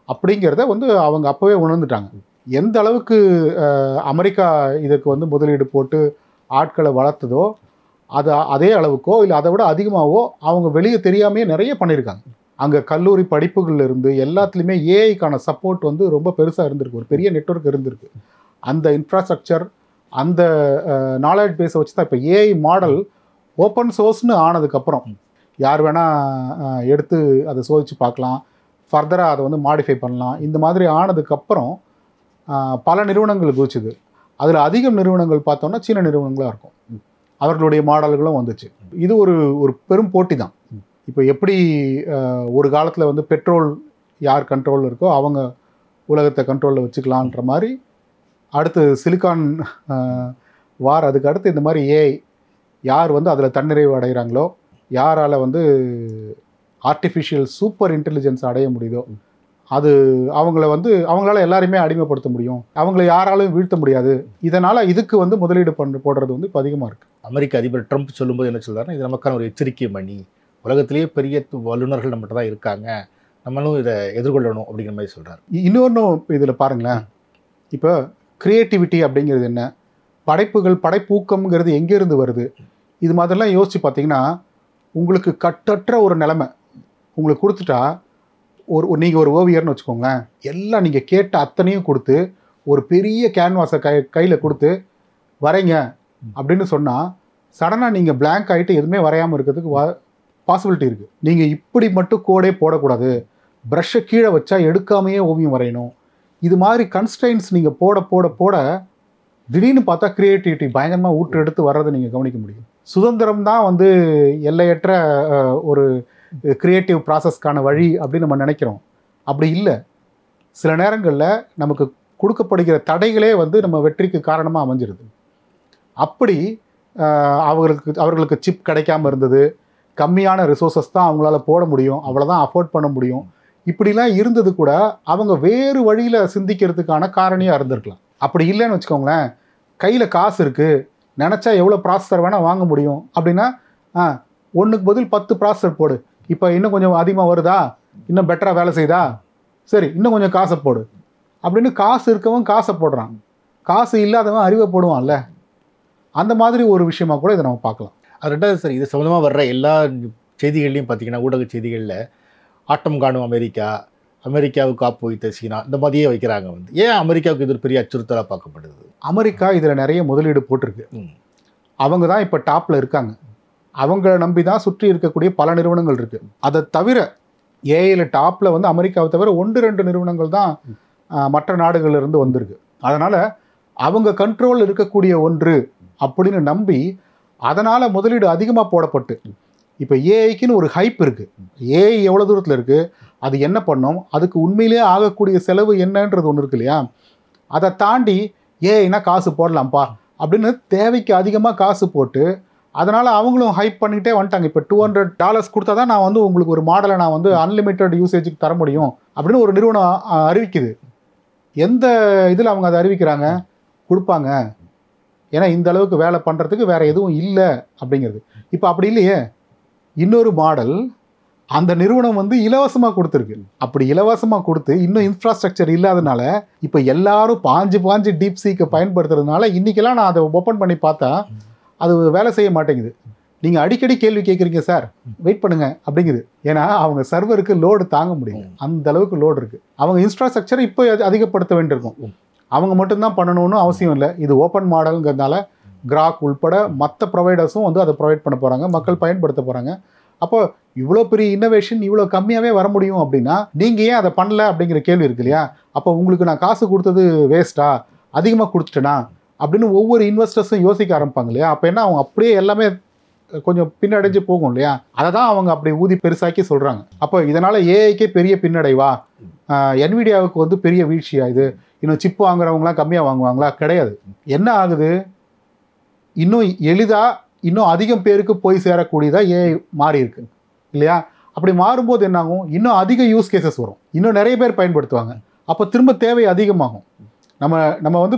அப்படிங்கிறத வந்து அவங்க அப்போவே உணர்ந்துட்டாங்க. எந்த அளவுக்கு அமெரிக்கா இதுக்கு வந்து முதலீடு போட்டு ஆட்களை வளர்த்ததோ அதே அளவுக்கோ இல்லை அதை விட அதிகமாகவோ அவங்க வெளியே தெரியாமையே நிறைய பண்ணியிருக்காங்க. அங்கே கல்லூரி படிப்புகள்ல இருந்து எல்லாத்துலேயுமே ஏஐக்கான சப்போர்ட் வந்து ரொம்ப பெருசாக இருந்திருக்கு. ஒரு பெரிய நெட்வொர்க் இருந்திருக்கு. அந்த இன்ஃப்ராஸ்ட்ரக்சர், அந்த நாலேஜ் பேஸை வச்சு தான் இப்போ ஏஐ மாடல் ஓப்பன் சோர்ஸ்னு ஆனதுக்கப்புறம் யார் வேணால் எடுத்து அதை சோதித்து பார்க்கலாம், ஃபர்தராக அதை வந்து மாடிஃபை பண்ணலாம். இந்த மாதிரி ஆனதுக்கப்புறம் பல நிறுவனங்கள் குதிச்சுது. அதில் அதிகம் நிறுவனங்கள் பார்த்தோன்னா சீன நிறுவனங்களாக இருக்கும். அவர்களுடைய மாடல்களும் வந்துச்சு. இது ஒரு பெரும் போட்டி தான். இப்போ எப்படி ஒரு காலத்தில் வந்து பெட்ரோல் யார் கண்ட்ரோலில் இருக்கோ அவங்க உலகத்தை கண்ட்ரோலில் வச்சுக்கலான்ற மாதிரி, அடுத்து சிலிக்கான் வார், அதுக்கு அடுத்து இந்த மாதிரி ஏஐ யார் வந்து அதில் தன்னிறைவு அடைகிறாங்களோ, யாரால் வந்து ஆர்டிஃபிஷியல் சூப்பர் இன்டெலிஜென்ஸ் அடைய முடியுதோ அது அவங்களால எல்லாரையுமே அடிமைப்படுத்த முடியும், அவங்கள யாராலும் வீழ்த்த முடியாது. இதனால் இதுக்கு வந்து முதலீடு போடுறது வந்து இப்போ அதிகமாக இருக்குது. அமெரிக்க அதிபர் ட்ரம்ப் சொல்லும்போது என்ன சொல்கிறாருன்னா, இது நமக்கான ஒரு எச்சரிக்கை மணி, உலகத்திலேயே பெரிய வல்லுநர்கள் நம்மகிட்ட தான் இருக்காங்க, நம்மளும் இதை எதிர்கொள்ளணும் அப்படிங்கிற மாதிரி சொல்கிறார். இன்னொன்றும் இதில் பாருங்களேன், இப்போ க்ரியேட்டிவிட்டி அப்படிங்கிறது என்ன, படைப்பூக்கம்ங்கிறது எங்கேருந்து வருது, இது மாதிரிலாம் யோசித்து பார்த்தீங்கன்னா உங்களுக்கு கட்டற்ற ஒரு நிலைமை உங்களுக்கு கொடுத்துட்டா, நீங்கள் ஒரு ஓவியர்னு வச்சுக்கோங்களேன், எல்லாம் நீங்கள் கேட்ட அத்தனையும் கொடுத்து ஒரு பெரிய கேன்வாஸை கையில் கொடுத்து வரைங்க அப்படின்னு சொன்னால் சடனாக நீங்கள் பிளாங்க் ஆகிட்டு எதுவுமே வரையாமல் இருக்கிறதுக்கு பாசிபிலிட்டி இருக்குது. நீங்கள் இப்படி மட்டும் கோடே போடக்கூடாது, ப்ரஷ்ஷை கீழே வச்சா எடுக்காமையே ஓவியம் வரையணும். இது மாதிரி கன்ஸ்ட்ரைன்ஸ் நீங்கள் போட போட போட திடீர்னு பார்த்தா க்ரியேட்டிவிட்டி பயங்கரமாக ஊற்று எடுத்து வர்றதை நீங்கள் கவனிக்க முடியும். சுதந்திரம் தான் வந்து எல்லையற்ற ஒரு க்ரியேட்டிவ் ப்ராசஸ்க்கான வழி அப்படின்னு நம்ம நினைக்கிறோம். அப்படி இல்லை. சில நேரங்களில் நமக்கு கொடுக்கப்படுகிற தடைகளே வந்து நம்ம வெற்றிக்கு காரணமாக அமைஞ்சிருது. அப்படி அவர்களுக்கு சிப் கிடைக்காம இருந்தது, கம்மியான ரிசோர்ஸஸ் தான் அவங்களால போட முடியும், அவ்வளோதான் அஃபோர்ட் பண்ண முடியும். இப்படிலாம் இருந்தது கூட அவங்க வேறு வழியில் சிந்திக்கிறதுக்கான காரணியாக இருந்திருக்கலாம். அப்படி இல்லைன்னு வச்சுக்கோங்களேன், கையில் காசு இருக்குது, நினச்சா எவ்வளோ ப்ராசஸர் வேணால் வாங்க முடியும் அப்படின்னா, ஒன்றுக்கு பதில் 10 ப்ராசஸர் போடு, இப்போ இன்னும் கொஞ்சம் அதிகமாக வருதா, இன்னும் பெட்டராக வேலை செய்தா, சரி இன்னும் கொஞ்சம் காசை போடு அப்படின்னு காசு இருக்கவன் காசை போடுறான், காசு இல்லாதவன் அறிவை போடுவான்ல. அந்த மாதிரி ஒரு விஷயமா கூட இதை நம்ம பார்க்கலாம். அது ரெண்டாவது சார், இது சம்மந்தமாக வர்ற எல்லா செய்திகள்லையும் பார்த்தீங்கன்னா, ஊடக செய்திகளில் ஆட்டம் காணும் அமெரிக்கா, அமெரிக்காவுக்கு ஆப்பு வைத்த சீனா, இந்த மாதிரியே வைக்கிறாங்க. வந்து ஏன் அமெரிக்காவுக்கு இது ஒரு பெரிய அச்சுறுத்தலாக பார்க்கப்படுது? அமெரிக்கா இதில் நிறைய முதலீடு போட்டிருக்கு. அவங்க தான் இப்போ டாப்பில் இருக்காங்க. அவங்கள நம்பி தான் சுற்றி இருக்கக்கூடிய பல நிறுவனங்கள் இருக்குது. அதை தவிர ஏஐயில் டாப்பில் வந்து அமெரிக்காவை தவிர 1-2 நிறுவனங்கள் தான் மற்ற நாடுகளிலிருந்து வந்திருக்கு. அதனால் அவங்க கண்ட்ரோல் இருக்கக்கூடிய ஒன்று அப்படின்னு நம்பி அதனால் முதலீடு அதிகமாக போடப்பட்டு இப்போ ஏஐக்குன்னு ஒரு ஹைப் இருக்குது. ஏஐ எவ்வளோ தூரத்தில் இருக்குது, அது என்ன பண்ணோம், அதுக்கு உண்மையிலேயே ஆகக்கூடிய செலவு என்னன்றது ஒன்று இருக்கு இல்லையா. அதை தாண்டி ஏஐனா காசு போடலாம்ப்பா அப்படின்னு தேவைக்கு அதிகமாக காசு போட்டு அதனால் அவங்களும் ஹைப் பண்ணிக்கிட்டே வந்துட்டாங்க. இப்போ $200 கொடுத்தா தான் நான் வந்து உங்களுக்கு ஒரு மாடலை நான் வந்து அன்லிமிட்டட் யூசேஜுக்கு தர முடியும் அப்படின்னு ஒரு நிறுவனம் அறிவிக்குது. எந்த இதில் அவங்க அதை அறிவிக்கிறாங்க, கொடுப்பாங்க, ஏன்னா இந்த அளவுக்கு வேலை பண்ணுறதுக்கு வேறு எதுவும் இல்லை அப்படிங்கிறது. இப்போ அப்படி இல்லையே, இன்னொரு மாடல் அந்த நிறுவனம் வந்து இலவசமாக கொடுத்துருக்கு. அப்படி இலவசமாக கொடுத்து இன்னும் இன்ஃப்ராஸ்ட்ரக்சர் இல்லாதனால இப்போ எல்லாரும் பாஞ்சு டீப் சீக்கை பயன்படுத்துறதுனால இன்றைக்கெல்லாம் நான் அதை ஓப்பன் பண்ணி பார்த்தா அது வேலை செய்ய மாட்டேங்குது. நீங்கள் அடிக்கடி கேள்வி கேட்குறீங்க சார், வெயிட் பண்ணுங்க அப்படிங்குது. ஏன்னா அவங்க சர்வருக்கு லோடு தாங்க முடியும், அந்த அளவுக்கு லோடு இருக்குது. அவங்க இன்ஃப்ராஸ்ட்ரக்சரை இப்போ அதிகப்படுத்த வேண்டியிருக்கும். அவங்க மட்டும்தான் பண்ணணும்னு அவசியம் இல்லை. இது ஓப்பன் மாடலுங்கிறதுனால கிராக் உள்பட மற்ற ப்ரொவைடர்ஸும் வந்து அதை ப்ரொவைட் பண்ண போகிறாங்க, மக்கள் பயன்படுத்த போகிறாங்க. அப்போ இவ்வளோ பெரிய இன்னோவேஷன் இவ்வளோ கம்மியாகவே வர முடியும் அப்படின்னா நீங்கள் ஏன் அதை பண்ணல அப்படிங்கிற கேள்வி இருக்கு இல்லையா. அப்போ உங்களுக்கு நான் காசு கொடுத்தது வேஸ்ட்டா, அதிகமாக கொடுத்துட்டேனா அப்படின்னு ஒவ்வொரு இன்வெஸ்டர்ஸும் யோசிக்க ஆரம்பிப்பாங்க இல்லையா. அப்போ என்ன, அவங்க அப்படியே எல்லாமே கொஞ்சம் பின்னடைஞ்சு போகும் இல்லையா. அதை தான் அவங்க அப்படி ஊதி பெருசாக்கி சொல்கிறாங்க. அப்போ இதனால் ஏஐக்கே பெரிய பின்னடைவா, என்விடியாவுக்கு வந்து பெரிய வீழ்ச்சியா, இது இன்னும் சிப் வாங்குறவங்களாம் கம்மியாக வாங்குவாங்களா? கிடையாது. என்ன ஆகுது, இன்னும் எளிதாக இன்னும் அதிகம் பேருக்கு போய் சேரக்கூடியதாக ஏஐ மாறி இருக்கு இல்லையா. அப்படி மாறும்போது என்னாகும், இன்னும் அதிக யூஸ் கேசஸ் வரும், இன்னும் நிறைய பேர் பயன்படுத்துவாங்க. அப்போ திரும்ப தேவை அதிகமாகும். நம்ம வந்து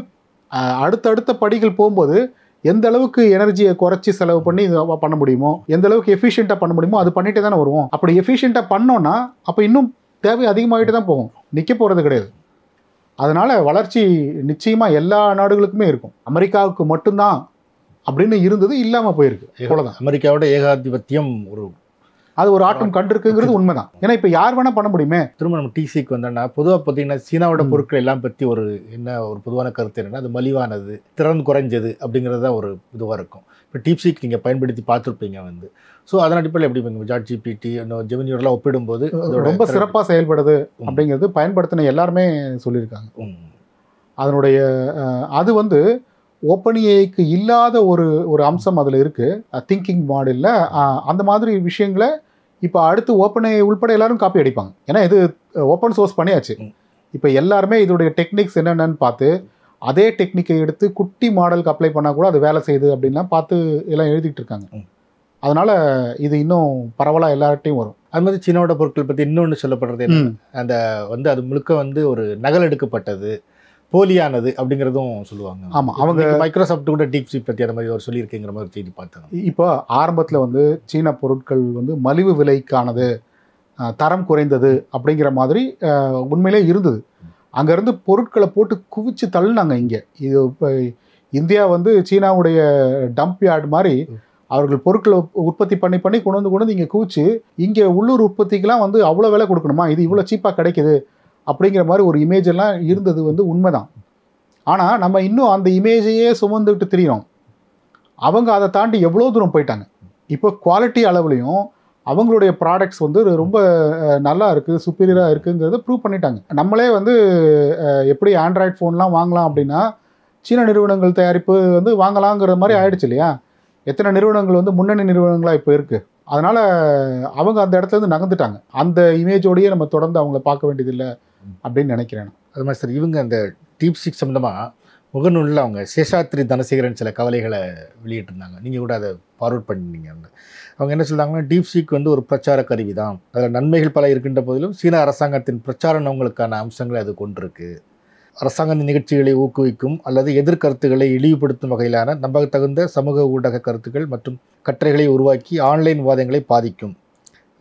அடுத்தடுத்த படிகள் போகும்போது எந்த அளவுக்கு எனர்ஜியை குறைச்சி செலவு பண்ணி இதை பண்ண முடியுமோ, எந்த அளவுக்கு எஃபிஷியண்ட்டாக பண்ண முடியுமோ அது பண்ணிகிட்டே தானே வருவோம். அப்படி எஃபிஷியண்ட்டாக பண்ணோன்னா அப்போ இன்னும் தேவை அதிகமாகிட்டு தான் போகும், நிற்க போகிறது கிடையாது. அதனால் வளர்ச்சி நிச்சயமாக எல்லா நாடுகளுக்குமே இருக்கும். அமெரிக்காவுக்கு மட்டும்தான் அப்படின்னு இருந்தது, இல்லாமல் போயிருக்கு. அவ்வளோதான். அமெரிக்காவோட ஏகாதிபத்தியம் அது ஒரு ஆட்டம் கண்டிருக்குங்கிறது உண்மைதான். ஏன்னா இப்போ யார் வேணால் பண்ண முடியுமே. திரும்ப நம்ம டிசிக்கு வந்தோம்னா பொதுவாக பார்த்தீங்கன்னா சீனாவோட பொருட்கள் எல்லாம் பற்றி ஒரு பொதுவான கருத்து என்னென்னா, அது மலிவானது, திறன் குறைஞ்சது அப்படிங்கிறது தான் ஒரு இதுவாக இருக்கும். இப்போ டிசிக்கு நீங்கள் பயன்படுத்தி பார்த்துருப்பீங்க வந்து. ஸோ அதன் அடிப்படையில் எப்படி சாட் ஜிபிடி ஜெமினியோடலாம் ஒப்பிடும்போது ரொம்ப சிறப்பாக செயல்படுது அப்படிங்கிறது பயன்படுத்தின எல்லாருமே சொல்லியிருக்காங்க. அதனுடைய அது வந்து ஓப்பன் ஏஐக்கு இல்லாத ஒரு அம்சம் அதில் இருக்குது, திங்கிங் மாடலில். அந்த மாதிரி விஷயங்களை இப்போ அடுத்து ஓப்பன் ஏஐ உள்பட எல்லாரும் காப்பி அடிப்பாங்க. ஏன்னா இது ஓப்பன் சோர்ஸ் பண்ணியாச்சு. இப்போ எல்லாருமே இதோடைய டெக்னிக்ஸ் என்னென்னு பார்த்து அதே டெக்னிக்கை எடுத்து குட்டி மாடலுக்கு அப்ளை பண்ணால் கூட அது வேலை செய்யுது அப்படின்லாம் பார்த்து எல்லாம் எழுதிட்டு இருக்காங்க. அதனால் இது இன்னும் பரவலாக எல்லார்ட்டையும் வரும். அது மாதிரி சீனாவோட பொருட்கள் பற்றி இன்னொன்று சொல்லப்படுறது அந்த வந்து அது முழுக்க வந்து ஒரு நகல் எடுக்கப்பட்டது, போலியானது அப்படிங்கிறதும் சொல்லுவாங்க. ஆமாம், அவங்க மைக்ரோசாஃப்ட் கூட டீப்சீக் பற்றி அந்த மாதிரி ஒரு சொல்லியிருக்கேங்கிற மாதிரி செய்தி பார்த்தாங்க. இப்போ ஆரம்பத்தில் வந்து சீன பொருட்கள் வந்து மலிவு விலைக்கானது, தரம் குறைந்தது அப்படிங்கிற மாதிரி உண்மையிலே இருந்தது. அங்கேருந்து பொருட்களை போட்டு குவிச்சு தள்ளினாங்க இங்கே. இது இப்போ இந்தியா வந்து சீனாவுடைய டம்ப் யார்டு மாதிரி அவர்கள் பொருட்களை உற்பத்தி பண்ணி கொண்டு வந்து இங்கே குவிச்சு, இங்கே உள்ளூர் உற்பத்திக்கெலாம் வந்து அவ்வளோ விலை கொடுக்கணுமா, இது இவ்வளோ சீப்பாக கிடைக்குது அப்படிங்கிற மாதிரி ஒரு இமேஜ் எல்லாம் இருந்தது வந்து உண்மைதான். ஆனால் நம்ம இன்னும் அந்த இமேஜையே சுமந்துட்டு தெரியும். அவங்க அதை தாண்டி எவ்வளோ தூரம் போயிட்டாங்க. இப்போ குவாலிட்டி அளவுலையும் அவங்களுடைய ப்ராடக்ட்ஸ் வந்து ரொம்ப நல்லா இருக்குது, சுப்பீரியராக இருக்குங்கிறத ப்ரூவ் பண்ணிட்டாங்க. நம்மளே வந்து எப்படி ஆண்ட்ராய்ட் ஃபோன்லாம் வாங்கலாம் அப்படின்னா சீன நிறுவனங்கள் தயாரிப்பு வந்து வாங்கலாங்கிற மாதிரி ஆயிடுச்சு இல்லையா. எத்தனை நிறுவனங்கள் வந்து முன்னணி நிறுவனங்களாக இப்போ இருக்குது. அதனால் அவங்க அந்த இடத்துலேருந்து நகர்ந்துட்டாங்க. அந்த இமேஜோடையே நம்ம தொடர்ந்து அவங்கள பார்க்க வேண்டியதில்லை அப்படின்னு நினைக்கிறேன். அது மாதிரி சார், இவங்க அந்த டீப்சீக் சம்மந்தமாக முகநூலில் அவங்க சேஷாத்ரி தனசேகரன் சில கவலைகளை வெளியிட்டிருந்தாங்க. நீங்கள் கூட அதை ஃபார்வர்ட் பண்ணிங்க. அவங்க என்ன சொல்கிறாங்கன்னா, டீப்சீக் வந்து ஒரு பிரச்சார கருவி தான், அதில் நன்மைகள் பல இருக்கின்ற போதிலும் சீன அரசாங்கத்தின் பிரச்சார நோக்கங்களுக்கான அம்சங்களை அது கொண்டிருக்கு. அரசாங்க நிகழ்ச்சிகளை ஊக்குவிக்கும் அல்லது எதிர்கருத்துக்களை இழிவுபடுத்தும் வகையிலான நம்பத்தகுந்த சமூக ஊடக கருத்துக்கள் மற்றும் கட்டுரைகளை உருவாக்கி ஆன்லைன் விவாதங்களை பாதிக்கும்,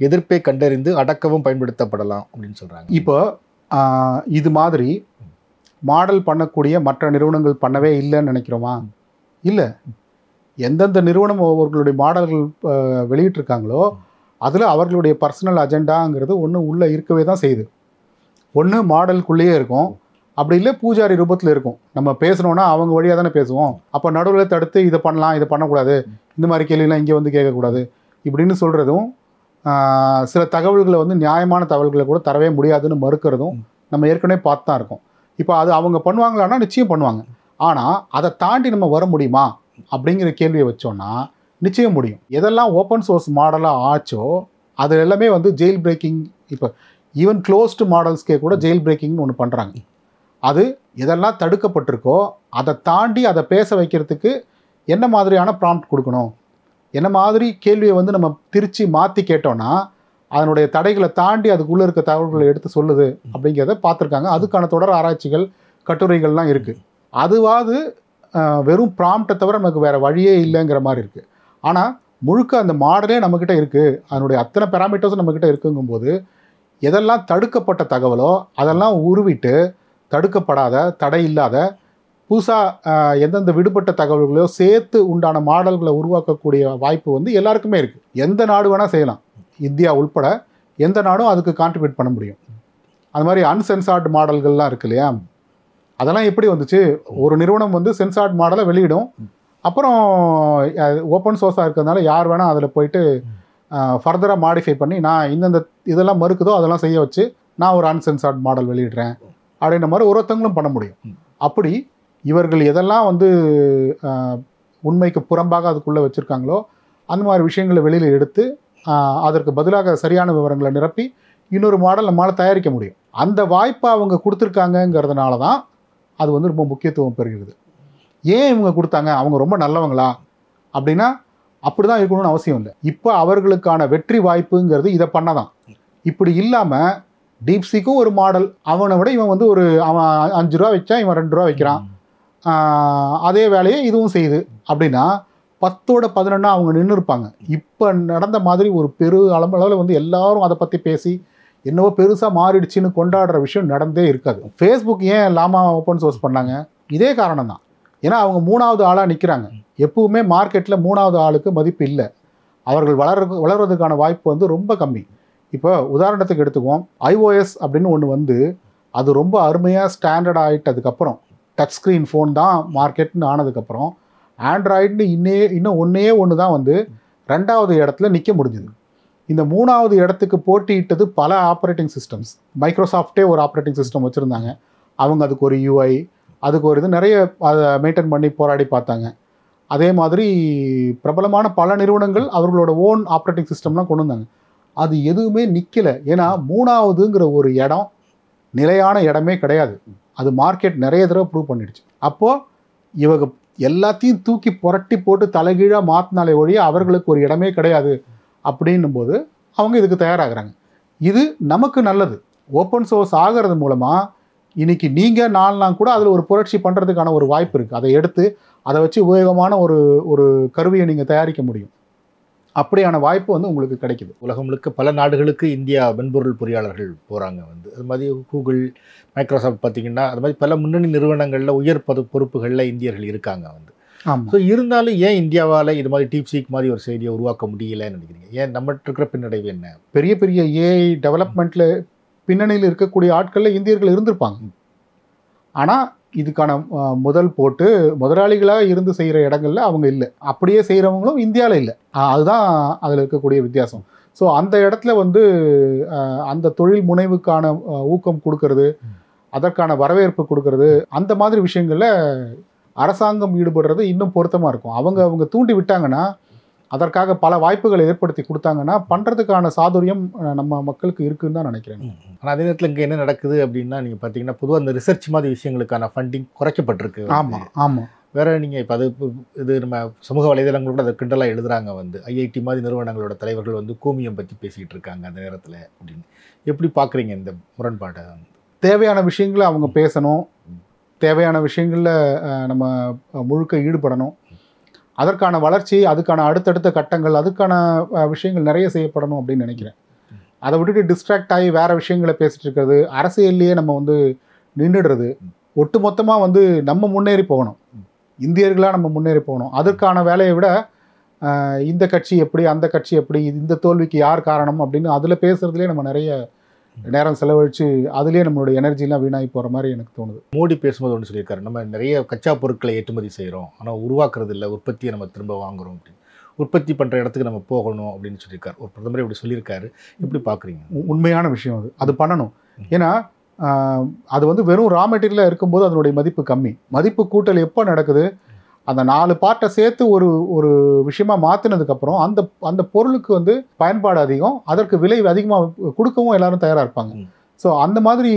எதிர்ப்பை கண்டறிந்து அடக்கவும் பயன்படுத்தப்படலாம் அப்படின்னு சொல்கிறாங்க. இப்போ இது மாதிரி மாடல் பண்ணக்கூடிய மற்ற நிறுவனங்கள் பண்ணவே இல்லைன்னு நினைக்கிறோமா? இல்லை. எந்தெந்த நிறுவனம் அவர்களுடைய மாடல்கள் வெளியிட்டிருக்காங்களோ அதில் அவர்களுடைய பர்சனல் அஜெண்டாங்கிறது ஒன்று உள்ளே இருக்கவே தான் செய்யுது. ஒன்று மாடலுக்குள்ளேயே இருக்கும், அப்படி இல்லை பூஜாரி ரூபத்தில் இருக்கும். நம்ம பேசணுன்னா அவங்க வழியாக தானே பேசுவோம். அப்போ நடுவில் தடுத்து இதை பண்ணலாம், இதை பண்ணக்கூடாது, இந்த மாதிரி கேள்விலாம் இங்கே வந்து கேட்கக்கூடாது இப்படின்னு சொல்கிறதும், சில தகவல்களை வந்து நியாயமான தகவல்களை கூட தரவே முடியாதுன்னு மறுக்கிறதும் நம்ம ஏற்கனவே பார்த்து தான் இருக்கோம். இப்போ அது அவங்க பண்ணுவாங்களான்னா நிச்சயம் பண்ணுவாங்க. ஆனால் அதை தாண்டி நம்ம வர முடியுமா அப்படிங்கிற கேள்வியை வச்சோன்னா நிச்சயம் முடியும். எதெல்லாம் ஓப்பன் சோர்ஸ் மாடலாக ஆச்சோ அது எல்லாமே வந்து ஜெயில் பிரேக்கிங், இப்போ ஈவன் க்ளோஸ்டு மாடல்ஸ்க்கே கூட ஜெயில் பிரேக்கிங்னு ஒன்று பண்ணுறாங்க. அது எதெல்லாம் தடுக்கப்பட்டிருக்கோ அதை தாண்டி அதை பேச வைக்கிறதுக்கு என்ன மாதிரியான ப்ராம்ப்ட் கொடுக்கணும், என்ன மாதிரி கேள்வியை வந்து நம்ம திருச்சி மாற்றி கேட்டோன்னா அதனுடைய தடைகளை தாண்டி அதுக்குள்ளே இருக்க தகவல்களை எடுத்து சொல்லுது அப்படிங்கிறத பார்த்துருக்காங்க. அதுக்கான தொடர் ஆராய்ச்சிகள் கட்டுரைகள்லாம் இருக்குது. அதுவாது வெறும் ப்ராம்ப்டை தவிர நமக்கு வேறு வழியே இல்லைங்கிற மாதிரி இருக்குது. ஆனால் முழுக்க அந்த மாடலே நம்மக்கிட்ட இருக்குது, அதனுடைய அத்தனை பேராமீட்டர்ஸும் நம்மக்கிட்ட இருக்குங்கும்போது எதெல்லாம் தடுக்கப்பட்ட தகவலோ அதெல்லாம் உருவிட்டு தடுக்கப்படாத தடை இல்லாத புதுசாக எந்தெந்த விடுபட்ட தகவல்களையோ சேர்த்து உண்டான மாடல்களை உருவாக்கக்கூடிய வாய்ப்பு வந்து எல்லாருக்குமே இருக்குது. எந்த நாடு வேணால் செய்யலாம், இந்தியா உள்பட எந்த நாடும் அதுக்கு கான்ட்ரிபியூட் பண்ண முடியும். அது மாதிரி அன்சென்சார்டு மாடல்கள்லாம் இருக்கு இல்லையா, அதெல்லாம் எப்படி வந்துச்சு? ஒரு நிறுவனம் வந்து சென்சார்ட் மாடலை வெளியிடும், அப்புறம் ஓப்பன் சோர்ஸாக இருக்கிறதுனால யார் வேணால் அதில் போயிட்டு ஃபர்தராக மாடிஃபை பண்ணி நான் இந்தந்த இதெல்லாம் மறுக்குதோ அதெல்லாம் செய்ய வச்சு நான் ஒரு அன்சென்சார்ட் மாடல் வெளியிடுறேன் அப்படின்ற மாதிரி ஒருத்தங்களும் பண்ண முடியும். அப்படி இவர்கள் எதெல்லாம் வந்து உண்மைக்கு புறம்பாக அதுக்குள்ளே வச்சுருக்காங்களோ அந்த மாதிரி விஷயங்களை வெளியில் எடுத்து அதற்கு பதிலாக சரியான விவரங்களை நிரப்பி இன்னொரு மாடல் நம்மளால் தயாரிக்க முடியும். அந்த வாய்ப்பை அவங்க கொடுத்துருக்காங்கங்கிறதுனால தான் அது வந்து ரொம்ப முக்கியத்துவம் பெறுகிறது. ஏன் இவங்க கொடுத்தாங்க, அவங்க ரொம்ப நல்லவங்களா அப்படின்னா அப்படி தான் இருக்கணும்னு அவசியம் இல்லை. இப்போ அவர்களுக்கான வெற்றி வாய்ப்புங்கிறது இதை பண்ணதான். இப்படி இல்லாமல் டீப்சிக்கும் ஒரு மாடல், அவனை விட இவன் வந்து அவன் 5 ரூபா வச்சா இவன் 2 ரூபா வைக்கிறான், அதே வேலையை இதுவும் செய்யுது அப்படின்னா 10ஓட 11 அவங்க நின்று இருப்பாங்க. இப்போ நடந்த மாதிரி ஒரு அளவில் வந்து எல்லாரும் அதை பற்றி பேசி என்னவோ பெருசாக மாறிடுச்சுன்னு கொண்டாடுற விஷயம் நடந்தே இருக்காது. ஃபேஸ்புக் ஏன் லாமா ஓப்பன் சோர்ஸ் பண்ணாங்க? இதே காரணம் தான். ஏன்னா அவங்க 3வது ஆளாக நிற்கிறாங்க. எப்பவுமே மார்க்கெட்டில் 3வது ஆளுக்கு மதிப்பு இல்லை, அவர்கள் வளர்றதுக்கான வாய்ப்பு வந்து ரொம்ப கம்மி. இப்போ உதாரணத்துக்கு எடுத்துக்குவோம், iOS அப்படின்னு ஒன்று வந்து அது ரொம்ப அருமையாக ஸ்டாண்டர்ட் ஆகிட்டதுக்கப்புறம் டச் ஸ்க்ரீன் ஃபோன் தான் மார்க்கெட்னு ஆனதுக்கப்புறம் ஆண்ட்ராய்டுன்னு இன்னும் ஒன்று தான் வந்து 2வது இடத்துல நிற்க முடிஞ்சுது. இந்த 3வது இடத்துக்கு போட்டியிட்டது பல ஆப்ரேட்டிங் சிஸ்டம்ஸ். மைக்ரோசாஃப்டே ஒரு ஆப்ரேட்டிங் சிஸ்டம் வச்சுருந்தாங்க, அவங்க அதுக்கு ஒரு UI அதுக்கு ஒரு இது நிறைய அதை மெயின்டைன் பண்ணி போராடி பார்த்தாங்க. அதே மாதிரி பிரபலமான பல நிறுவனங்கள் அவர்களோட ஓன் ஆப்ரேட்டிங் சிஸ்டம்லாம் கொண்டு வந்தாங்க. அது எதுவுமே நிற்கலை. ஏன்னா 3வதுங்கிற ஒரு இடம் நிலையான இடமே கிடையாது. அது மார்க்கெட் நிறைய தடவை ப்ரூவ் பண்ணிடுச்சு. அப்போது இவங்க எல்லாத்தையும் தூக்கி புரட்டி போட்டு தலைகீழாக மாற்றினாலே ஒழிய அவர்களுக்கு ஒரு இடமே கிடையாது. அப்படின்னும் போது அவங்க இதுக்கு தயாராகிறாங்க. இது நமக்கு நல்லது. ஓப்பன் சோர்ஸ் ஆகிறது மூலமாக இன்றைக்கி நீங்கள் நான்லாம் கூட அதில் ஒரு புரட்சி பண்ணுறதுக்கான ஒரு வாய்ப்பு இருக்குது. அதை எடுத்து அதை வச்சு உபயோகமான ஒரு கருவியை நீங்கள் தயாரிக்க முடியும். அப்படியான வாய்ப்பு வந்து உங்களுக்கு கிடைக்குது. உலகம் முழுக்க பல நாடுகளுக்கு இந்தியா மென்பொருள் பொறியாளர்கள் போகிறாங்க வந்து. அது மாதிரி கூகுள், மைக்ரோசாஃப்ட் பார்த்திங்கன்னா அது மாதிரி பல முன்னணி நிறுவனங்களில் உயர் பொறுப்புகளில் இந்தியர்கள் இருக்காங்க வந்து. ஸோ இருந்தாலும் ஏன் இந்தியாவால் இது மாதிரி டீப்சீக் மாதிரி ஒரு செய்தியை உருவாக்க முடியலைன்னு நினைக்கிறீங்க? ஏன் நம்மகிட்ட இருக்கிற பின்னடைவு என்ன? பெரிய பெரிய AI டெவலப்மெண்ட்டில் பின்னணியில் இருக்கக்கூடிய ஆட்களில் இந்தியர்கள் இருந்திருப்பாங்க. ஆனால் இதுக்கான முதல் போட்டு முதலாளிகளாக இருந்து செய்கிற இடங்கள்ல அவங்க இல்லை. அப்படியே செய்கிறவங்களும் இந்தியாவில் இல்லை. அதுதான் அதில் இருக்கக்கூடிய வித்தியாசம். ஸோ அந்த இடத்துல வந்து அந்த தொழில் முனைவுக்கான ஊக்கம் கொடுக்கறது, அதற்கான வரவேற்பு கொடுக்கறது, அந்த மாதிரி விஷயங்களில் அரசாங்கம் ஈடுபடுறது இன்னும் பொருத்தமாக இருக்கும். அவங்க தூண்டி விட்டாங்கன்னா, அதற்காக பல வாய்ப்புகளை ஏற்படுத்தி கொடுத்தாங்கன்னா பண்ணுறதுக்கான சாதுரியம் நம்ம மக்களுக்கு இருக்குன்னு தான் நினைக்கிறேன். ஆனால் அதே நேரத்தில் இங்கே என்ன நடக்குது அப்படின்னா, நீங்கள் பார்த்தீங்கன்னா பொதுவாக இந்த ரிசர்ச் மாதிரி விஷயங்களுக்கான ஃபண்டிங் குறைக்கப்பட்டிருக்கு. ஆமாம். வேறு நீங்கள் இப்போ இது நம்ம சமூக வலைதளங்களோட அதை கிண்டலாக எழுதுகிறாங்க வந்து. IIT மாதிரி நிறுவனங்களோட தலைவர்கள் வந்து கோமியம் பற்றி பேசிகிட்டு இருக்காங்க அந்த நேரத்தில் அப்படின்னு. எப்படி பார்க்குறீங்க இந்த முரண்பாடை? தேவையான விஷயங்களை அவங்க பேசணும், தேவையான விஷயங்களில் நம்ம முழுக்க ஈடுபடணும். அதற்கான வளர்ச்சி, அதுக்கான அடுத்தடுத்த கட்டங்கள், அதுக்கான விஷயங்கள் நிறைய செய்யப்படணும் அப்படின்னு நினைக்கிறேன். அதை விட்டுட்டு டிஸ்ட்ராக்ட் ஆகி வேறு விஷயங்களை பேசிகிட்டு இருக்கிறது, அரசியல்லையே நம்ம வந்து நின்றுடுறது, ஒட்டு மொத்தமாக வந்து நம்ம முன்னேறி போகணும், இந்தியர்களாக நம்ம முன்னேறி போகணும். அதற்கான வேலையை விட இந்த கட்சி எப்படி, அந்த கட்சி எப்படி, இந்த தோல்விக்கு யார் காரணம் அப்படின்னு அதில் பேசுகிறதுலே நம்ம நிறைய நேரம் செலவழித்து அதுலேயே நம்மளோட எனர்ஜிலாம் வீணாகி போகிற மாதிரி எனக்கு தோணுது. மோடி பேசும்போது ஒன்று சொல்லியிருக்காரு, நம்ம நிறைய கச்சா பொருட்களை ஏற்றுமதி செய்கிறோம், ஆனால் உருவாக்குறது இல்லை, உற்பத்தியை நம்ம திரும்ப வாங்குகிறோம் அப்படின்னு. உற்பத்தி பண்ணுற இடத்துக்கு நம்ம போகணும் அப்படின்னு சொல்லியிருக்காரு. ஒரு பிரதமர் இப்படி சொல்லியிருக்காரு. எப்படி பார்க்குறீங்க? உண்மையான விஷயம் அது பண்ணணும். ஏன்னா அது வந்து வெறும் ரா மெட்டீரியலாக இருக்கும்போது அதனுடைய மதிப்பு கம்மி. மதிப்பு கூட்டல் எப்போ நடக்குது, அந்த 4 பார்ட்டை சேர்த்து ஒரு ஒரு விஷயமா மாற்றினதுக்கப்புறம் அந்த அந்த பொருளுக்கு வந்து பயன்பாடு அதிகம், அதற்கு விலை அதிகமாக கொடுக்கவும் எல்லாரும் தயாராக இருப்பாங்க. ஸோ அந்த மாதிரி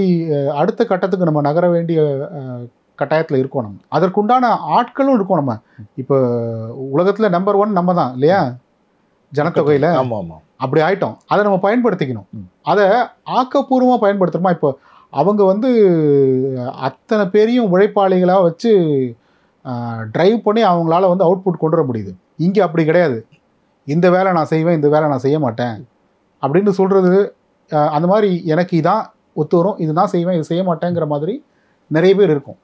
அடுத்த கட்டத்துக்கு நம்ம நகர வேண்டிய கட்டாயத்தில் இருக்கோம். நம்ம அதற்குண்டான ஆட்களும் இருக்கோம். நம்ம இப்போ உலகத்தில் நம்பர் 1 நம்ம தான் இல்லையா, ஜனத்தொகையில். ஆமாம் ஆமாம், அப்படி ஆயிட்டோம். அதை நம்ம பயன்படுத்திக்கணும். அதை ஆக்கப்பூர்வமாக பயன்படுத்துகிறோமா? இப்போ அவங்க வந்து அத்தனை பேரையும் உழைப்பாளிகளாக வச்சு ட்ரைவ் பண்ணி அவங்களால வந்து அவுட்புட் கொண்டு வர முடியுது. இங்கே அப்படி கிடையாது. இந்த வேலை நான் செய்வேன், இந்த வேலை நான் செய்ய மாட்டேன் அப்படின்னு சொல்கிறது. அந்த மாதிரி எனக்கு இதான் ஒத்து வரும், இதுதான் செய்வேன், இது செய்ய மாட்டேங்கிற மாதிரி நிறைய பேர் இருக்கும்.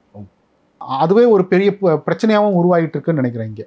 அதுவே ஒரு பெரிய பிரச்சனையாகவும் உருவாகிட்டு இருக்குன்னு நினைக்கிறேன் இங்கே.